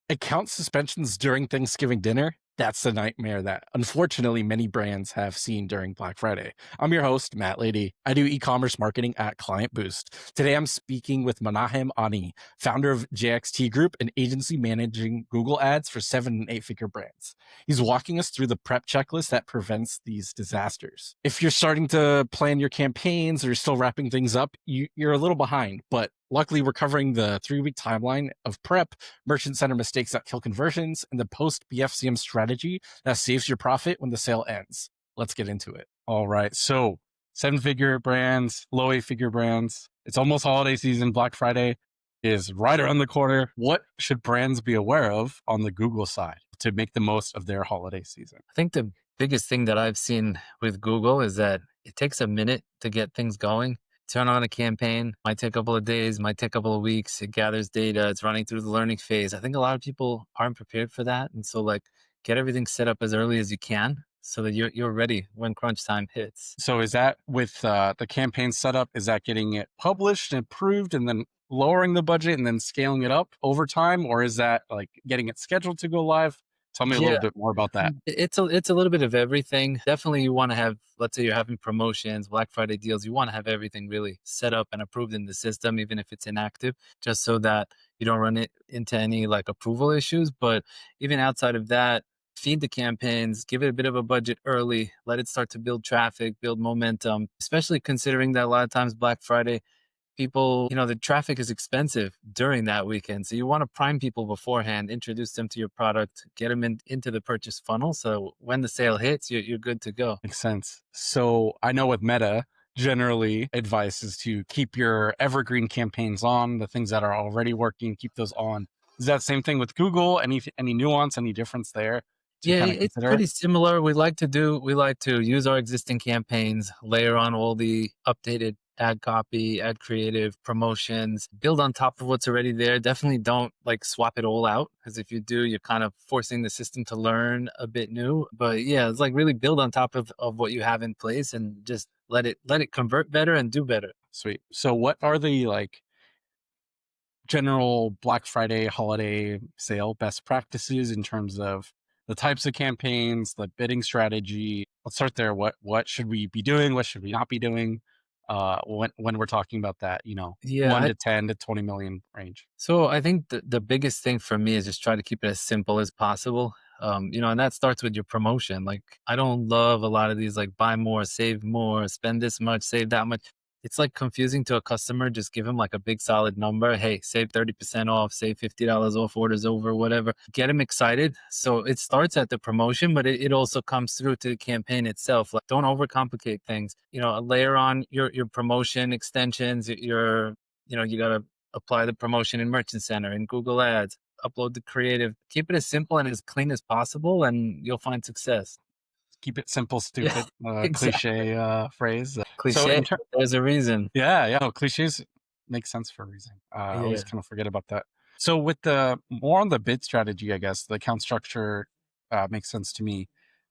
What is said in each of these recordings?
Account suspensions during Thanksgiving dinner, that's the nightmare that unfortunately many brands have seen during Black Friday. I'm your host, Matt Lady. I do e-commerce marketing at Client Boost. Today I'm speaking with Menachem, founder of JXT Group, an agency managing Google ads for 7 and 8-figure brands. He's walking us through the prep checklist that prevents these disasters. If you're starting to plan your campaigns or you're still wrapping things up, you're a little behind, but luckily we're covering the 3-week timeline of prep, merchant center mistakes that kill conversions, and the post-BFCM strategy that saves your profit when the sale ends. Let's get into it. All right. So 7-figure brands, low 8-figure brands. It's almost holiday season. Black Friday is right around the corner. What should brands be aware of on the Google side to make the most of their holiday season? I think the biggest thing that I've seen with Google is that it takes a minute to get things going. Turn on a campaign, might take a couple of days, might take a couple of weeks. It gathers data, it's running through the learning phase. I think a lot of people aren't prepared for that. And so like get everything set up as early as you can so that you're ready when crunch time hits. So is that with the campaign setup, is that getting it published and approved and then lowering the budget and then scaling it up over time? Or is that like getting it scheduled to go live? Tell me a little Yeah, bit more about that. it's a little bit of everything. Definitely, you want to have, let's say you're having promotions, Black Friday deals. You want to have everything really set up and approved in the system, even if it's inactive, just so that you don't run it into any like approval issues. But even outside of that, feed the campaigns, give it a bit of a budget early, let it start to build traffic, build momentum. Especially considering that a lot of times Black Friday people, the traffic is expensive during that weekend. So you want to prime people beforehand, introduce them to your product, get them into the purchase funnel. So when the sale hits, you're good to go. Makes sense. So I know with Meta, generally advice is to keep your evergreen campaigns on, the things that are already working, keep those on. Is that same thing with Google? Any nuance, any difference there to Yeah, kind of it's consider? pretty similar. We like to use our existing campaigns, layer on all the updated ad copy, ad creative, promotions, build on top of what's already there. Definitely don't like swap it all out because if you do, you're kind of forcing the system to learn a bit new. But yeah, it's like really build on top of what you have in place and just let it convert better and do better. Sweet. So what are the like general Black Friday holiday sale best practices in terms of the types of campaigns, the bidding strategy? Let's start there. What should we be doing? What should we not be doing? When we're talking about that, Yeah, 1 to 10 to 20 million range. so I think the biggest thing for me is just try to keep it as simple as possible. And that starts with your promotion. Like I don't love a lot of these like buy more, save more, spend this much, save that much. It's like confusing to a customer. Just give them like a big solid number. Hey, save 30% off, save $50 off orders over, whatever. Get them excited. So it starts at the promotion, but it also comes through to the campaign itself. Like don't overcomplicate things. Layer on your promotion extensions, you gotta apply the promotion in Merchant Center and Google Ads, upload the creative, keep it as simple and as clean as possible, and you'll find success. Keep it simple, Yeah, stupid, exactly. cliche phrase. So Cliche, but there's a reason. yeah, yeah, no, cliches make sense for a reason. I always Yeah. kind of forget about that. So with the more on the bid strategy, I guess the account structure makes sense to me.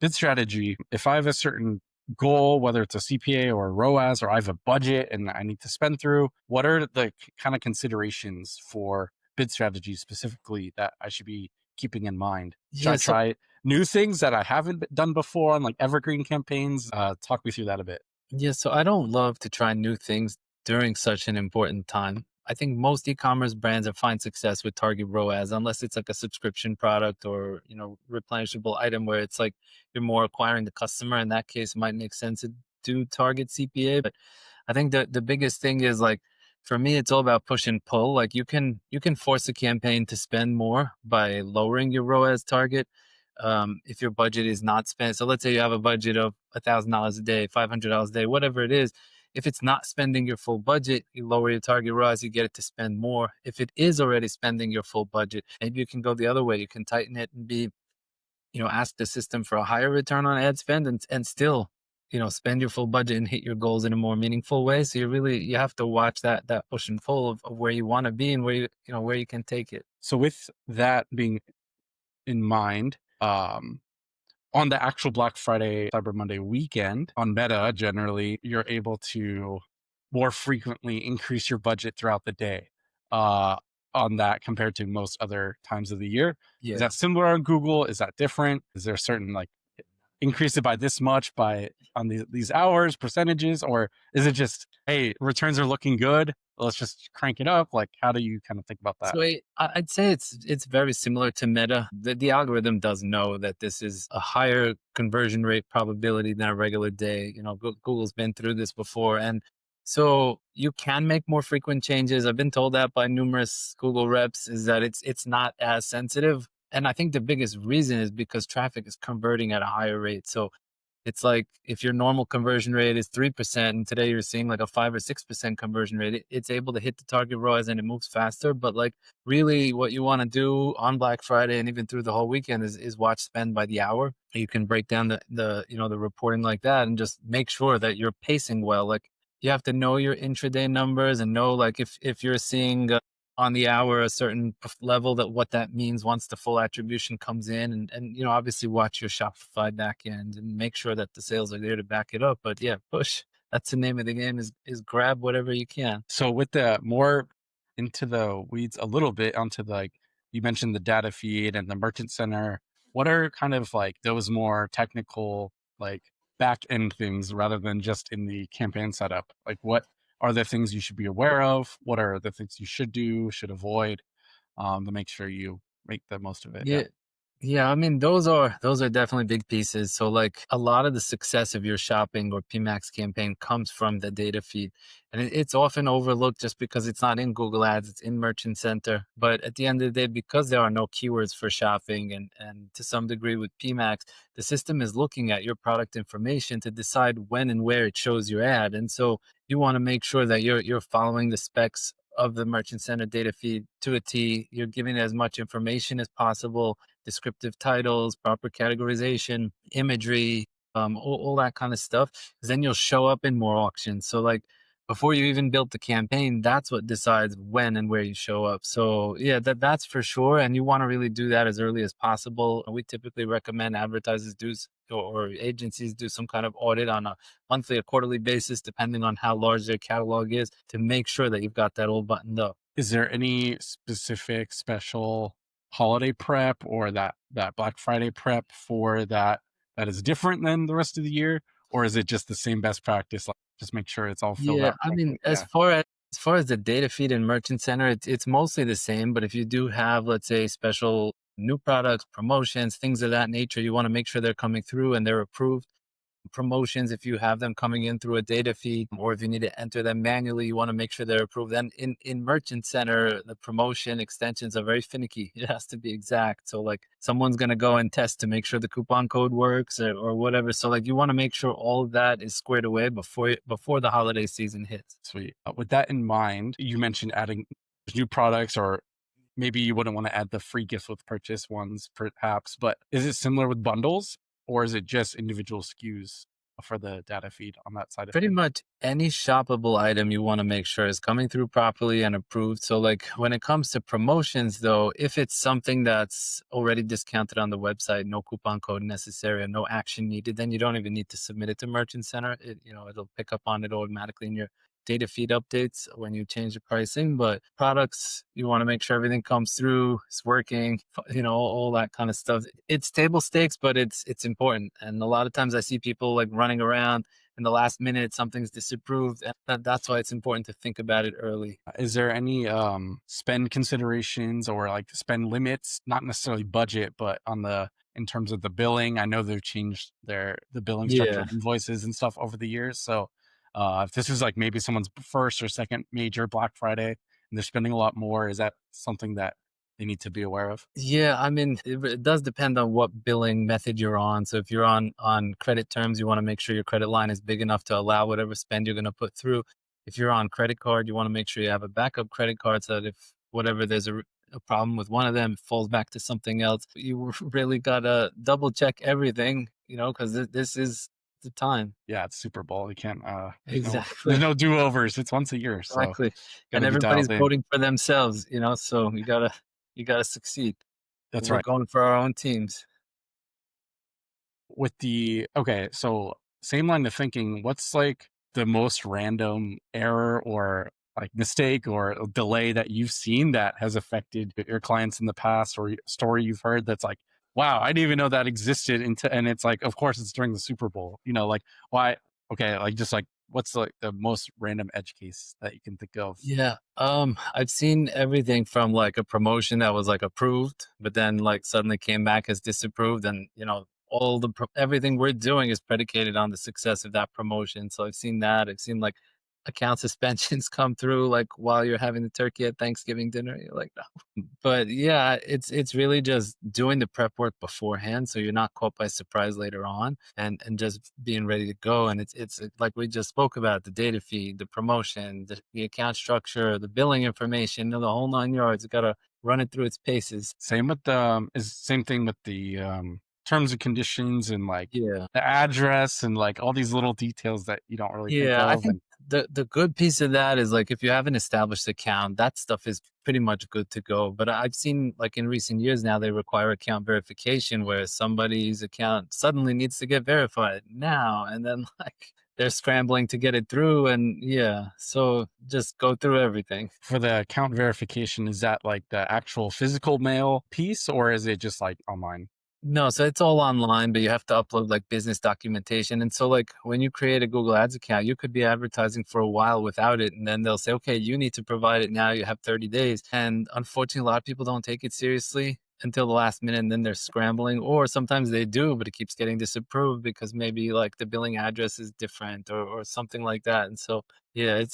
Bid strategy, if I have a certain goal, whether it's a CPA or a ROAS, or I have a budget and I need to spend through, what are the kind of considerations for bid strategy specifically that I should be keeping in mind? Should I Yeah. So try new things that I haven't done before on like evergreen campaigns? Talk me through that a bit. yeah, so I don't love to try new things during such an important time. I think most e-commerce brands have find success with target ROAS unless it's like a subscription product or, replenishable item where it's like you're more acquiring the customer. In that case, it might make sense to do target CPA. But I think the biggest thing is like for me, it's all about push and pull. Like you can force a campaign to spend more by lowering your ROAS target if your budget is not spent. So let's say you have a budget of $1,000 a day, $500 a day, whatever it is. If it's not spending your full budget, you lower your target ROAS, you get it to spend more. If it is already spending your full budget, maybe you can go the other way. You can tighten it and ask the system for a higher return on ad spend and still, spend your full budget and hit your goals in a more meaningful way. So you have to watch that push and pull of where you want to be and where you can take it. So with that being in mind, on the actual Black Friday, Cyber Monday weekend on Meta, generally, you're able to more frequently increase your budget throughout the day. Uh, on that compared to most other times of the year? Is Yeah. that similar on Google? Is that different? Is there a certain like increase it by this much by on these hours, percentages, or is it just, hey, returns are looking good, let's just crank it up? Like, how do you kind of think about that? So I'd say it's very similar to Meta. The algorithm does know that this is a higher conversion rate probability than a regular day. You know, Google's been through this before, and so you can make more frequent changes. I've been told that by numerous Google reps is that it's not as sensitive, and I think the biggest reason is because traffic is converting at a higher rate. So it's like if your normal conversion rate is 3%, and today you're seeing like a 5 or 6% conversion rate, it's able to hit the target ROAS and it moves faster. But like really what you want to do on Black Friday and even through the whole weekend is watch spend by the hour. You can break down the reporting like that and just make sure that you're pacing well. Like you have to know your intraday numbers and know like if you're seeing on the hour a certain level that what that means once the full attribution comes in and obviously watch your Shopify backend and make sure that the sales are there to back it up. But yeah, push. That's the name of the game is grab whatever you can. So with the more into the weeds a little bit onto the, like you mentioned the data feed and the merchant center, what are kind of like those more technical like back end things rather than just in the campaign setup? Like what are the things you should be aware of? What are the things you should do, should avoid, to make sure you make the most of it? Yeah. Yeah. Yeah, I mean those are definitely big pieces. So like a lot of the success of your shopping or PMAX campaign comes from the data feed. And it's often overlooked just because it's not in Google Ads, it's in Merchant Center. But at the end of the day, because there are no keywords for shopping and to some degree with PMAX, the system is looking at your product information to decide when and where it shows your ad. And so you want to make sure that you're following the specs of the Merchant Center data feed to a T. You're giving as much information as possible, descriptive titles, proper categorization, imagery, all that kind of stuff. 'Cause then you'll show up in more auctions. So like before you even built the campaign, that's what decides when and where you show up. So yeah, that's for sure. And you want to really do that as early as possible. We typically recommend advertisers or agencies do some kind of audit on a monthly or quarterly basis, depending on how large their catalog is, to make sure that you've got that all buttoned up. Is there any specific special holiday prep or that Black Friday prep for that is different than the rest of the year? Or is it just the same best practice? Like just make sure it's all filled Yeah, out I mean, correctly? Yeah. as far as the data feed and Merchant Center, it's mostly the same. But if you do have, let's say, special new products, promotions, things of that nature, you want to make sure they're coming through and they're approved. Promotions, if you have them coming in through a data feed, or if you need to enter them manually, you want to make sure they're approved. Then in Merchant Center, the promotion extensions are very finicky. It has to be exact. So like someone's going to go and test to make sure the coupon code works or whatever. So like you want to make sure all of that is squared away before the holiday season hits. Sweet. With that in mind, you mentioned adding new products, or maybe you wouldn't want to add the free gifts with purchase ones, perhaps, but is it similar with bundles or is it just individual SKUs for the data feed on that side of Pretty things? much any shoppable item you want to make sure is coming through properly and approved. So, like when it comes to promotions, though, if it's something that's already discounted on the website, no coupon code necessary, and no action needed, then you don't even need to submit it to Merchant Center. It'll pick up on it automatically in your data feed updates when you change the pricing. But products, you want to make sure everything comes through, it's working, all that kind of stuff. It's table stakes, but it's important. And a lot of times I see people like running around in the last minute something's disapproved, and that's why it's important to think about it early. Is there any spend considerations or like spend limits, not necessarily budget, but on the in terms of the billing? I know they've changed the billing structure Yeah. of invoices and stuff over the years. So if this is like maybe someone's first or second major Black Friday and they're spending a lot more, is that something that they need to be aware of? Yeah, I mean, it does depend on what billing method you're on. So if you're on credit terms, you want to make sure your credit line is big enough to allow whatever spend you're going to put through. If you're on credit card, you want to make sure you have a backup credit card so that if whatever there's a problem with one of them, it falls back to something else. You really got to double check everything, because this is the time. Yeah, it's Super Bowl. You can't there's Exactly. no do-overs. It's once a year, so Exactly. got And to be everybody's dialed in. voting for themselves, so you gotta succeed. That's We're right. going for our own teams. With the okay, so same line of thinking, what's like the most random error or like mistake or a delay that you've seen that has affected your clients in the past, or a story you've heard that's like, wow, I didn't even know that existed into, and it's like, of course it's during the Super Bowl, like why, okay, like just like what's like the most random edge case that you can think of? Yeah. I've seen everything from like a promotion that was like approved, but then like suddenly came back as disapproved. And, everything we're doing is predicated on the success of that promotion. So I've seen that. I've seen like account suspensions come through like while you're having the turkey at Thanksgiving dinner. You're like, but yeah, it's really just doing the prep work beforehand, so you're not caught by surprise later on, and just being ready to go. And it's like we just spoke about the data feed, the promotion, the account structure, the billing information, the whole 9 yards. You got to run it through its paces. Same with the is same thing with the terms and conditions and like Yeah. the address and like all these little details that you don't really think Yeah, I of. think And the good piece of that is like if you have an established account, that stuff is pretty much good to go. But I've seen like in recent years now they require account verification where somebody's account suddenly needs to get verified now, and then like they're scrambling to get it through. And yeah, so just go through everything. for the account verification, is that like the actual physical mail piece, or is it just like online? No, so it's all online, but you have to upload like business documentation. And so like when you create a Google Ads account, you could be advertising for a while without it. And then they'll say, okay, you need to provide it now. You have 30 days. And unfortunately, a lot of people don't take it seriously until the last minute, and then they're scrambling. Or sometimes they do, but it keeps getting disapproved because maybe like the billing address is different, or something like that. And so yeah,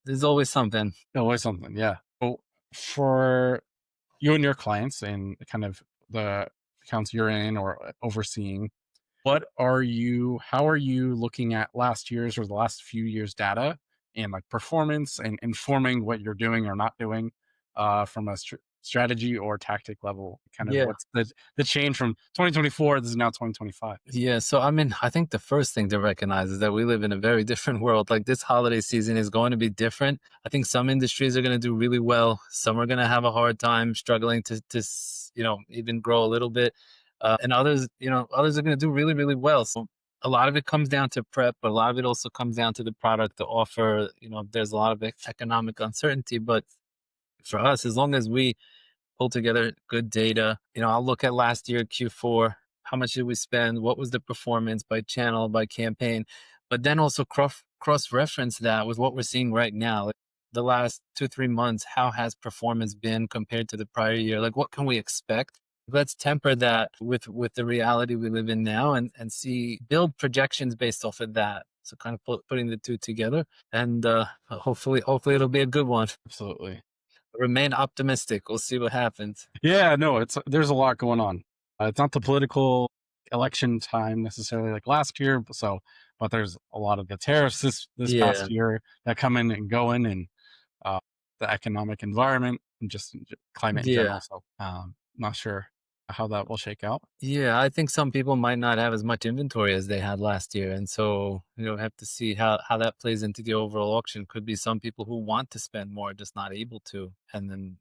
there's always something. Always something, yeah. So for you and your clients and kind of the accounts you're in or overseeing, how are you looking at last year's or the last few years data and like performance and informing what you're doing or not doing from a strategy or tactic level? Kind of Yeah. what's the change from 2024, this is now 2025. Yeah, so I mean, I think the first thing to recognize is that we live in a very different world. Like this holiday season is going to be different. I think some industries are going to do really well. Some are going to have a hard time struggling to even grow a little bit. And others are going to do really, really well. So a lot of it comes down to prep, but a lot of it also comes down to the product, the offer. There's a lot of economic uncertainty, but for us, as long as we pull together good data. I'll look at last year Q4. How much did we spend? What was the performance by channel, by campaign? But then also cross reference that with what we're seeing right now. Like the last 2-3 months, how has performance been compared to the prior year? Like what can we expect? Let's temper that with the reality we live in now, and build projections based off of that. So kind of putting the two together, and hopefully it'll be a good one. Absolutely. Remain optimistic. We'll see what happens. Yeah, no, there's a lot going on. It's not the political election time necessarily like last year, but there's a lot of the tariffs this Yeah. past year that come in and go in, and uh, the economic environment and just climate in Yeah. general. So, not sure how that will shake out. Yeah, I think some people might not have as much inventory as they had last year, and so, have to see how that plays into the overall auction. Could be some people who want to spend more, just not able to, and then,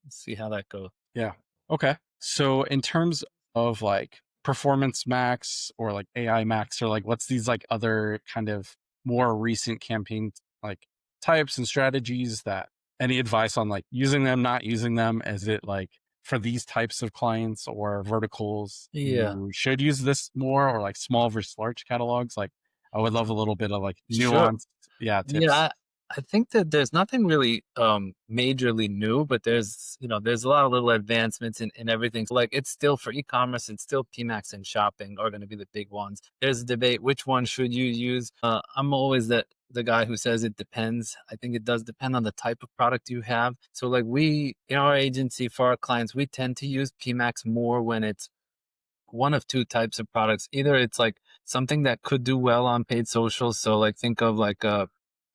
see how that goes. Yeah. Okay. So in terms of like performance max or like AI max or like what's these like other kind of more recent campaign like types and strategies, that any advice on like using them, not using them? Is it like for these types of clients or verticals, Yeah, you should use this more, or like small versus large catalogs? Like I would love a little bit of like sure. nuanced, yeah, Yeah, tips. I think that there's nothing really majorly new, but there's a lot of little advancements in everything. So like it's still for e-commerce, and still PMAX and shopping are going to be the big ones. There's a debate, which one should you use? I'm always the guy who says it depends. I think it does depend on the type of product you have. So like we in our agency for our clients, we tend to use PMAX more when it's one of two types of products. Either it's like something that could do well on paid social. So like think of like a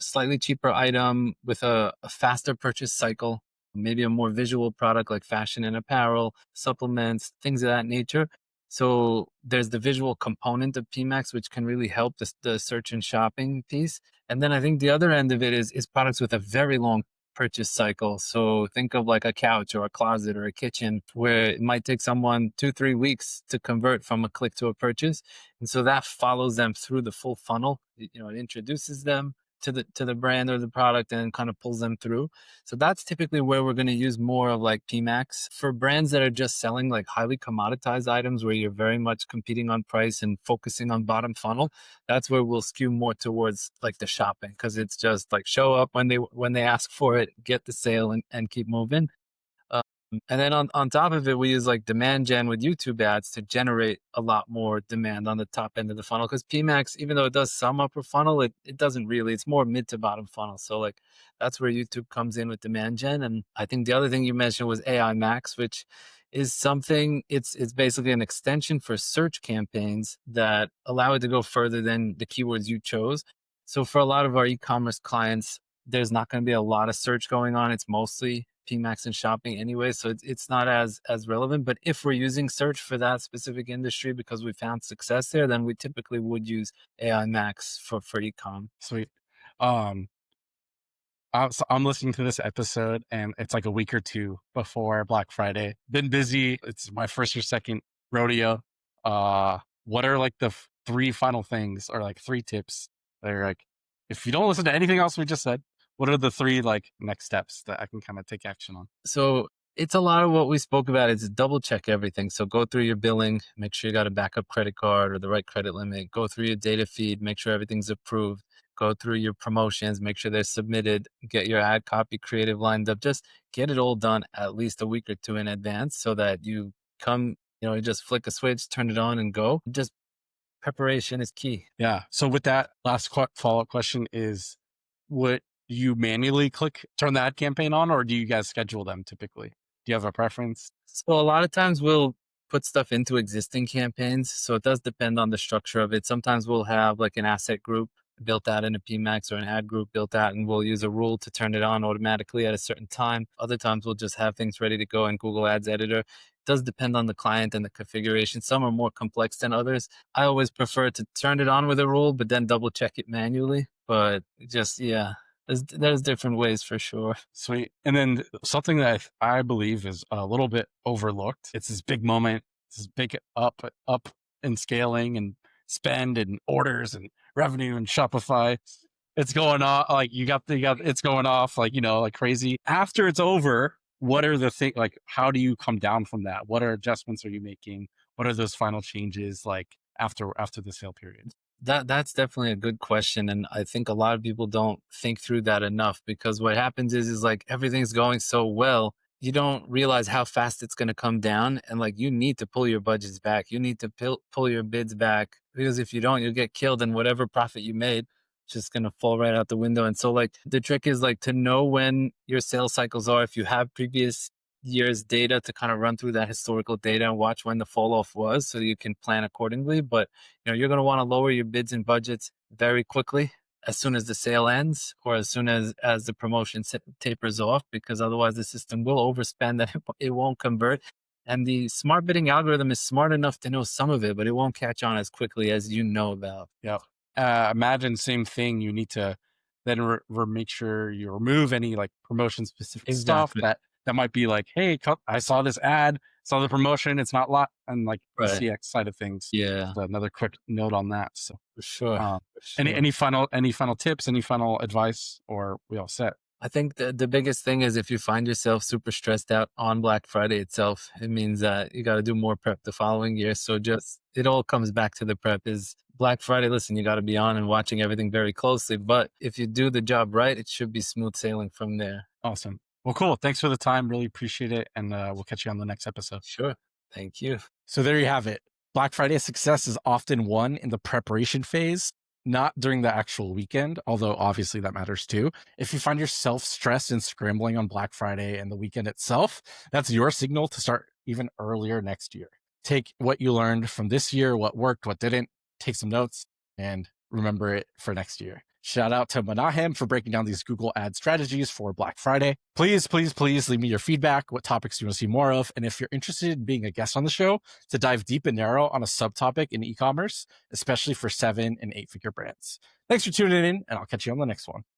slightly cheaper item with a faster purchase cycle, maybe a more visual product like fashion and apparel, supplements, things of that nature. So there's the visual component of PMAX, which can really help the search and shopping piece. And then I think the other end of it is products with a very long purchase cycle. So think of like a couch or a closet or a kitchen where it might take someone 2-3 weeks to convert from a click to a purchase. And so that follows them through the full funnel. It introduces them, to the brand or the product and kind of pulls them through. So that's typically where we're going to use more of like PMAX. For brands that are just selling like highly commoditized items where you're very much competing on price and focusing on bottom funnel, that's where we'll skew more towards like the shopping, because it's just like show up when they ask for it, get the sale, and keep moving. And then on top of it, we use like demand gen with YouTube ads to generate a lot more demand on the top end of the funnel. Because PMAX, even though it does some upper funnel, it doesn't really. It's more mid to bottom funnel. So like that's where YouTube comes in with demand gen. And I think the other thing you mentioned was AI Max, which is something, it's basically an extension for search campaigns that allow it to go further than the keywords you chose. So for a lot of our e-commerce clients, there's not going to be a lot of search going on. It's mostly PMAX and shopping anyway, so it's not as relevant. But if we're using search for that specific industry because we found success there, then we typically would use AI Max for ecom. Sweet. Um, so I'm listening to this episode, and it's like a week or two before Black Friday. Been busy. It's my first or second rodeo. What are like the three final things, or like three tips that are like, if you don't listen to anything else we just said, what are the three like next steps that I can kind of take action on? So it's a lot of what we spoke about. It's double check everything. So go through your billing, make sure you got a backup credit card or the right credit limit. Go through your data feed, make sure everything's approved. Go through your promotions, make sure they're submitted. Get your ad copy creative lined up. Just get it all done at least a week or two in advance so that you come, you just flick a switch, turn it on, and go. Just preparation is key. Yeah. So with that, last follow-up question is, would you manually turn the ad campaign on, or do you guys schedule them typically? Do you have a preference? So a lot of times we'll put stuff into existing campaigns. So it does depend on the structure of it. Sometimes we'll have like an asset group built out in a PMAX or an ad group built out, and we'll use a rule to turn it on automatically at a certain time. Other times we'll just have things ready to go in Google Ads Editor. It does depend on the client and the configuration. Some are more complex than others. I always prefer to turn it on with a rule, but then double check it manually. But just, yeah, there's different ways for sure. Sweet. And then something that I believe is a little bit overlooked. It's this big moment, this big up in scaling and spend and orders and revenue and Shopify. It's going off like you got it's going off like, like crazy. After it's over, what are the things, like how do you come down from that? What adjustments are you making? What are those final changes like after the sale period? That's definitely a good question, and I think a lot of people don't think through that enough, because what happens is like everything's going so well, you don't realize how fast it's going to come down, and like you need to pull your budgets back. You need to pull your bids back, because if you don't, you'll get killed, and whatever profit you made, it's just going to fall right out the window. And so like the trick is like to know when your sales cycles are. If you have previous year's data, to kind of run through that historical data and watch when the fall off was, so you can plan accordingly. But you're going to want to lower your bids and budgets very quickly as soon as the sale ends, or as soon as the promotion tapers off, because otherwise the system will overspend and it won't convert. And the smart bidding algorithm is smart enough to know some of it, but it won't catch on as quickly as you know about. Yeah. Imagine same thing. You need to then make sure you remove any like promotion specific stuff Exactly. that might be like, hey, I saw this ad, saw the promotion, it's not lot, and like the Right. CX side of things. Yeah, So another quick note on that. So, for sure. um, For any sure. any final tips, any final advice, or we all set? I think the biggest thing is if you find yourself super stressed out on Black Friday itself, it means that you got to do more prep the following year. So just, it all comes back to the prep. Is Black Friday, listen, you got to be on and watching everything very closely. But if you do the job right, it should be smooth sailing from there. Awesome. Well, cool. Thanks for the time. Really appreciate it, and we'll catch you on the next episode. Sure. Thank you. So there you have it. Black Friday success is often won in the preparation phase, not during the actual weekend, although obviously that matters too. If you find yourself stressed and scrambling on Black Friday and the weekend itself, that's your signal to start even earlier next year. Take what you learned from this year, what worked, what didn't, take some notes, and remember it for next year. Shout out to Menachem for breaking down these Google ad strategies for Black Friday. Please, please, please leave me your feedback, what topics you want to see more of, and if you're interested in being a guest on the show to dive deep and narrow on a subtopic in e-commerce, especially for 7 and 8 figure brands. Thanks for tuning in, and I'll catch you on the next one.